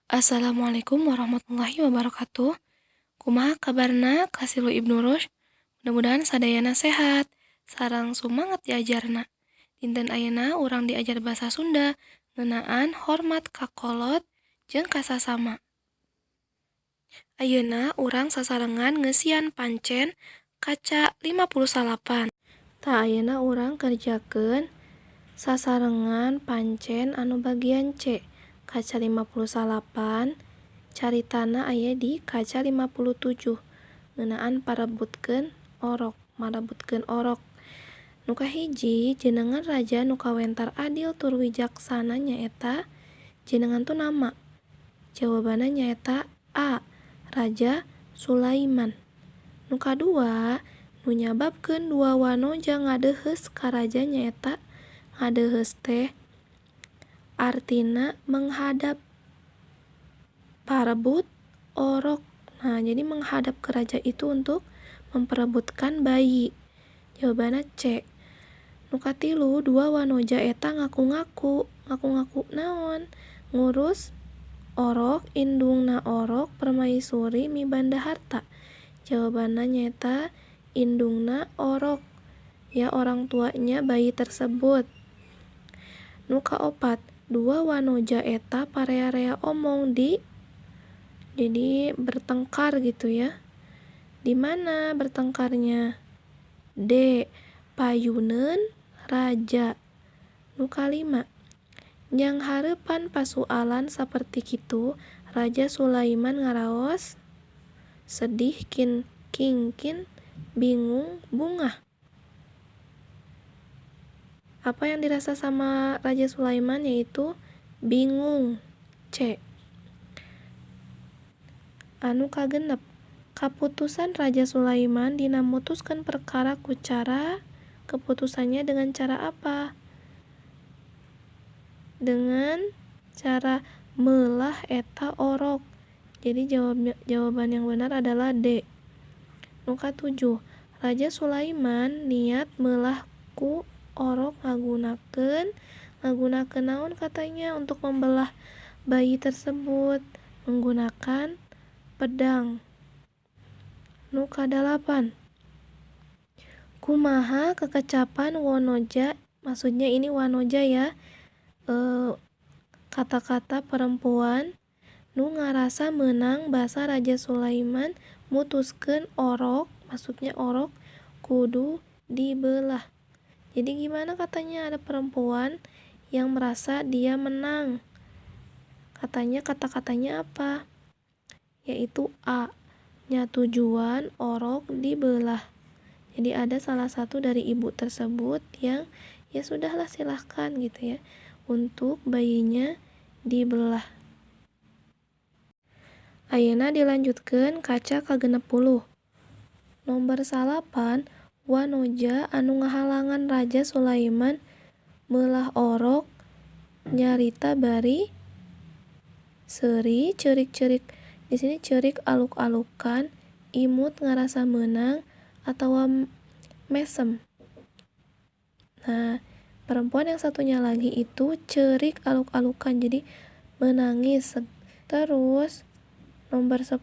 Assalamualaikum warahmatullahi wabarakatuh. Kumaha kabarna Kasilu Ibnu Rush? Mudah-mudahan sadayana sehat. Sarang sumanget diajarna. Dinten ayeuna urang diajar bahasa Sunda ngeunaan hormat ka kolot jeung kasasama. Ayeuna urang sasarengan ngeusian pancen kaca 58. Tah ayeuna urang kerjakeun sasarengan pancen anu bagian C. Kaca 58 caritana aya di kaca 57 ngeunaan marebutkeun orok. Nu kahiji, jenengan raja nu kawentar adil tur wijaksana nyaeta jenengan tu nama. Jawabanna nyaeta A. Raja Sulaiman. Nu kadua, nu nyababkeun dua wanoja ngadeuheus ka raja nyaeta ngadeuheus teh artina menghadap parebut orok. Nah, jadi menghadap ke raja itu untuk memperebutkan bayi. Jawabannya C. Nu katilu, dua wanoja eta ngaku-ngaku naon? Ngurus orok, indungna orok permaisuri mibanda harta. Jawabannya nyata indungna orok, ya orang tuanya bayi tersebut. Nu kaopat, dua wanoja eta parea-rea omong jadi bertengkar gitu ya. Di mana bertengkarnya? D. Payuneun raja. Nu kalima, nyang hareupan pasualan saperti kitu Raja Sulaiman ngaraos sedih kingkin bingung bungah. Apa yang dirasa sama Raja Sulaiman yaitu bingung. C. Anu kagenep, kaputusan Raja Sulaiman dina mutuskeun perkara ku cara keputusannya dengan cara apa? Dengan cara meulah eta orok. Jadi jawaban yang benar adalah D. Nu katujuh, Raja Sulaiman niat meulah ku orok ngagunakeun naon katanya untuk membelah bayi tersebut menggunakan pedang. Nu kadalapan, kumaha kekecapan wanoja, maksudnya ini wanoja ya, kata-kata perempuan nu ngarasa menang bahasa Raja Sulaiman mutuskeun orok, maksudnya orok kudu dibelah. Jadi gimana katanya ada perempuan yang merasa dia menang. Katanya kata-katanya apa? Yaitu A. Nyatujuan orok dibelah. Jadi ada salah satu dari ibu tersebut yang ya sudahlah silahkan gitu ya untuk bayinya dibelah. Ayeuna dilanjutkeun kaca ka-60. Nomor 8, wanoja anu ngahalangan Raja Sulaiman meulah orok nyarita bari seuri ceurik-ceurik. Di sini ceurik aluk-alukan, imut ngarasa menang atawa mesem. Nah, perempuan yang satunya lagi itu ceurik aluk-alukan, jadi menangis. Terus nomor 10,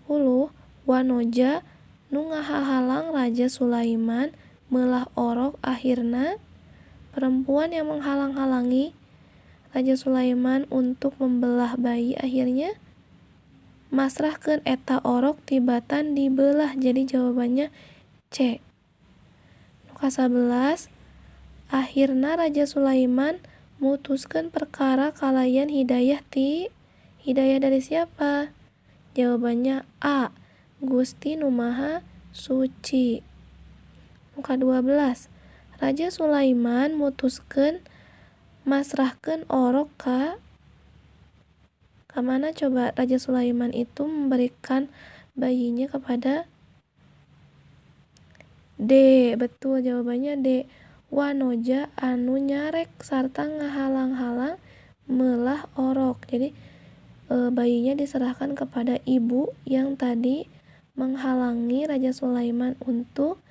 wanoja nu ngahalang Raja Sulaiman meulah orok akhirna perempuan yang menghalang-halangi Raja Sulaiman untuk membelah bayi akhirnya masrahkeun eta orok tibatan dibelah. Jadi jawabannya C. Nu ka-11, akhirna Raja Sulaiman mutuskeun perkara kalayan hidayah dari siapa? Jawabannya A. Gusti Nu Maha Suci. Nu ka-12, Raja Sulaiman mutuskeun masrahkeun orok ka mana coba? Raja Sulaiman itu memberikan bayinya kepada D. Betul, jawabannya D. Wanoja anu nyarek sarta ngahalang-halang meulah orok. Jadi bayinya diserahkan kepada ibu yang tadi menghalangi Raja Sulaiman untuk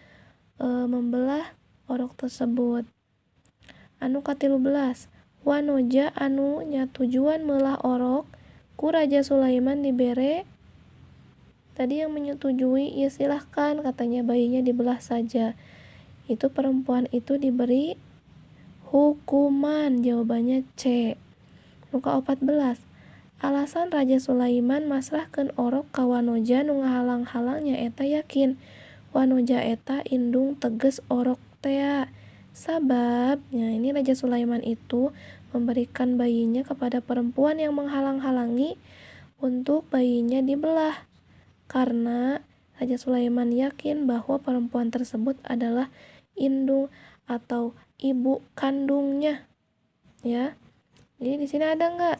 membelah orok tersebut. Anu ka-13, wanoja anu nyatujuan meulah orok ku Raja Sulaiman dibere. Tadi yang menyetujui, ya silahkan, katanya bayinya dibelah saja. Itu perempuan itu diberi hukuman. Jawabannya C. Nuka 14. Alasan Raja Sulaiman masrahkeun orok ka wanoja nu ngahalang-halangnya eta yakin wanoja eta indung teges orok tea. Sababnya ini Raja Sulaiman itu memberikan bayinya kepada perempuan yang menghalang-halangi untuk bayinya dibelah. Karena Raja Sulaiman yakin bahwa perempuan tersebut adalah indung atau ibu kandungnya. Ya. Jadi di sini ada enggak?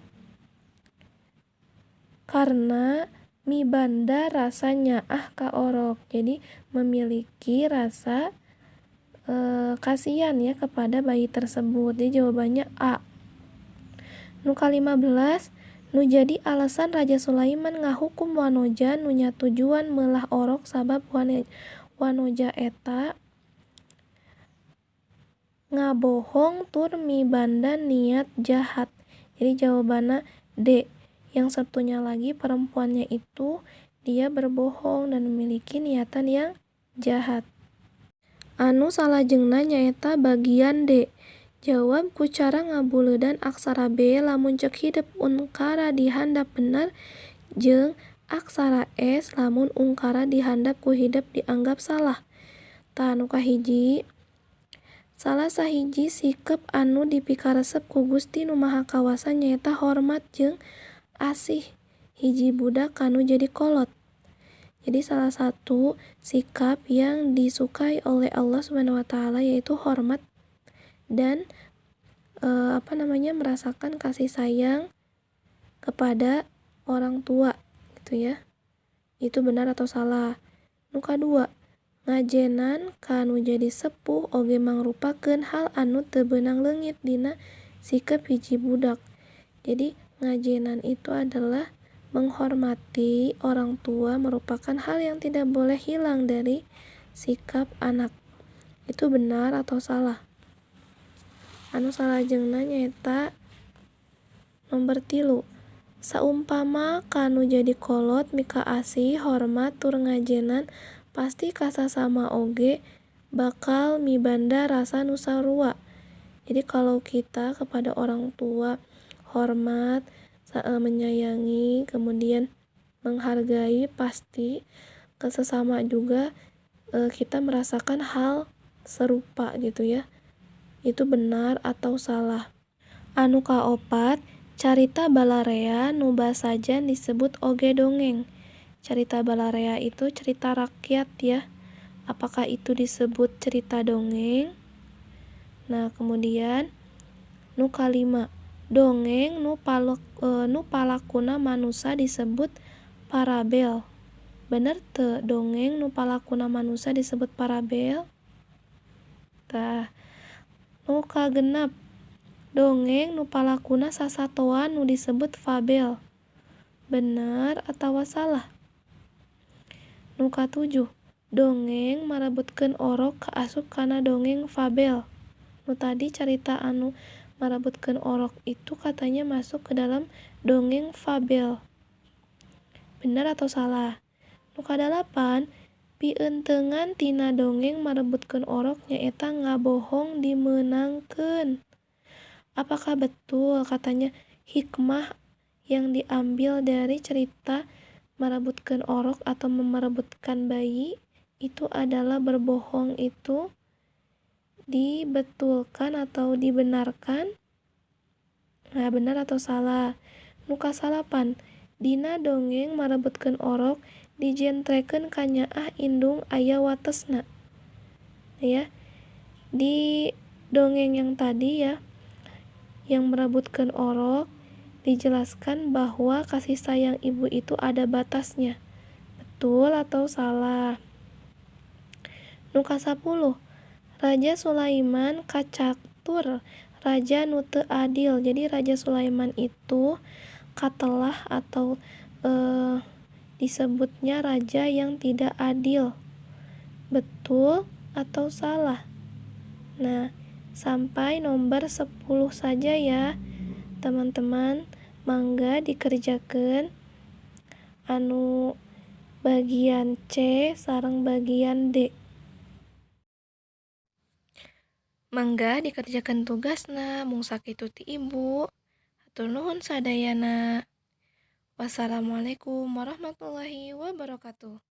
Karena mi banda rasanya ka orok. Jadi memiliki rasa kasihan ya kepada bayi tersebut. Jadi jawabannya A. Nuka 15. Nu jadi alasan Raja Sulaiman ngahukum wanoja nu nya tujuan melah orok sabab wanoja eta ngabohong tur mibanda niat jahat. Jadi jawabannya D. Yang satunya lagi perempuannya itu dia berbohong dan memiliki niatan yang jahat. Anu salajengna nyaeta bagian D. Jawab ku cara ngabuleudan aksara B lamun ceuk hideep ungkara di handap bener jeung aksara S lamun ungkara di handap ku hideep dianggap salah. Tah anu kahiji, salah sahiji sikep anu dipikaresep ku Gusti Nu Maha Kawasa nyaeta hormat jeung asih hiji budak kanu jadi kolot. Jadi salah satu sikap yang disukai oleh Allah Subhanahu wa taala yaitu hormat dan merasakan kasih sayang kepada orang tua gitu ya. Itu benar atau salah? Nu kadua, ngajenan kanu jadi sepuh oge mangrupakeun hal anu teu beunang leungit dina sikap hiji budak. Jadi ngajenan itu adalah menghormati orang tua merupakan hal yang tidak boleh hilang dari sikap anak. Itu benar atau salah? Anu salajengna nyaeta nomor 3. Saumpama kanu jadi kolot mika asih, hormat, tur ngajenan pasti kasasama oge bakal mibanda rasa nu sarua. Jadi kalau kita kepada orang tua hormat, menyayangi, kemudian menghargai, pasti ke sesama juga kita merasakan hal serupa gitu ya. Itu benar atau salah? Anu kaopat, carita balarea nu basajan disebut oge dongeng. Carita balarea itu cerita rakyat ya. Apakah itu disebut cerita dongeng? Nah, kemudian nu kalima, dongeng nu palakuna manusa disebut parabel. Bener teu dongeng nu palakuna manusa disebut parabel? Tah, nu kagenep, dongeng nu palakuna sasatoan nu disebut fabel. Bener atawa salah? Nu katujuh, dongeng marebutkeun orok kaasup kana dongeng fabel. Nu tadi cerita anu marebutkeun orok itu katanya masuk ke dalam dongeng fabel. Benar atau salah? Nu kadalapan, pienteungan tina dongeng marebutkeun orok nyaeta ngabohong dimeunangkeun. Apakah betul katanya hikmah yang diambil dari cerita marebutkeun orok atau merebutkan bayi itu adalah berbohong itu dibetulkan atau dibenarkan? Nah, benar atau salah? Nu kasalapan, dina dongeng marebutkeun orok dijentrekeun ka nyaah indung aya watesna. Ya. Di dongeng yang tadi ya, yang merebutkeun orok dijelaskan bahwa kasih sayang ibu itu ada batasnya. Betul atau salah? Nu kasapuluh, Raja Sulaiman kacatur raja nu teu adil. Jadi Raja Sulaiman itu katelah atau disebutnya raja yang tidak adil. Betul atau salah? Nah, sampai nomor 10 saja ya teman-teman. mangga dikerjakeun anu bagian C sareng bagian D. Mangga dikerjakan tugasna mung sakitu ti Ibu. Hatur nuhun sadayana. Wassalamualaikum warahmatullahi wabarakatuh.